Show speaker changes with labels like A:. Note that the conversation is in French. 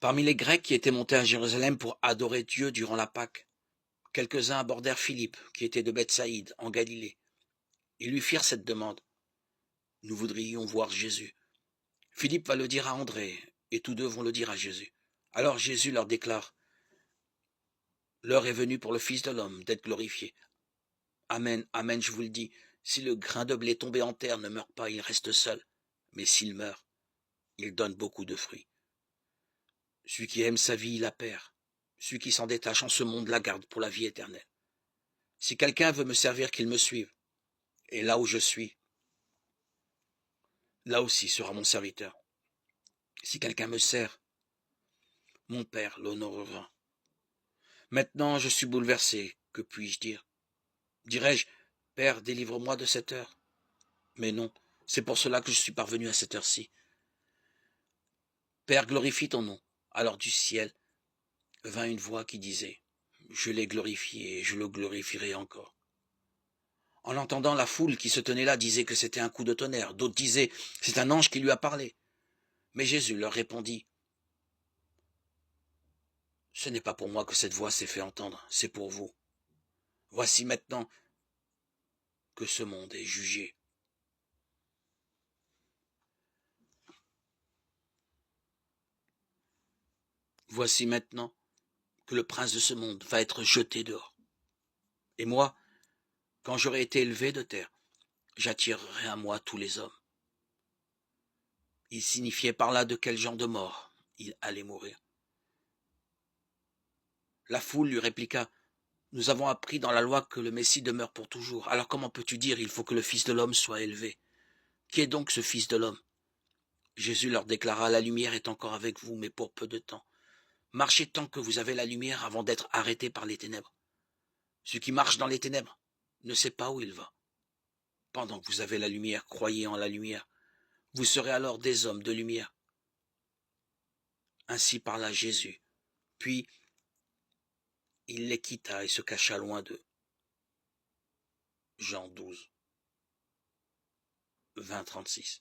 A: Parmi les Grecs qui étaient montés à Jérusalem pour adorer Dieu durant la Pâque, quelques-uns abordèrent Philippe, qui était de Bethsaïde, en Galilée. Ils lui firent cette demande. « Nous voudrions voir Jésus. » Philippe va le dire à André, et tous deux vont le dire à Jésus. Alors Jésus leur déclare, « L'heure est venue pour le Fils de l'homme d'être glorifié. Amen, amen, je vous le dis, si le grain de blé tombé en terre ne meurt pas, il reste seul. Mais s'il meurt, il donne beaucoup de fruits. Celui qui aime sa vie, la perd. Celui qui s'en détache en ce monde la garde pour la vie éternelle. Si quelqu'un veut me servir, qu'il me suive. Et là où je suis, là aussi sera mon serviteur. Si quelqu'un me sert, mon Père l'honorera. Maintenant je suis bouleversé, que puis-je dire? Dirais-je, Père, délivre-moi de cette heure? Mais non, c'est pour cela que je suis parvenu à cette heure-ci. Père, glorifie ton nom. Alors du ciel vint une voix qui disait, je l'ai glorifié et je le glorifierai encore. En l'entendant, la foule qui se tenait là disait que c'était un coup de tonnerre, d'autres disaient, c'est un ange qui lui a parlé. Mais Jésus leur répondit, ce n'est pas pour moi que cette voix s'est fait entendre, c'est pour vous. Voici maintenant que ce monde est jugé. Voici maintenant que le prince de ce monde va être jeté dehors. Et moi, quand j'aurai été élevé de terre, j'attirerai à moi tous les hommes. Il signifiait par là de quel genre de mort il allait mourir. La foule lui répliqua, nous avons appris dans la loi que le Messie demeure pour toujours. Alors comment peux-tu dire il faut que le Fils de l'homme soit élevé? Qui est donc ce Fils de l'homme? Jésus leur déclara, la lumière est encore avec vous, mais pour peu de temps. Marchez tant que vous avez la lumière avant d'être arrêtés par les ténèbres. Celui qui marche dans les ténèbres ne sait pas où il va. Pendant que vous avez la lumière, croyez en la lumière. Vous serez alors des hommes de lumière. Ainsi parla Jésus. Puis, il les quitta et se cacha loin d'eux. Jean 12, 20-36.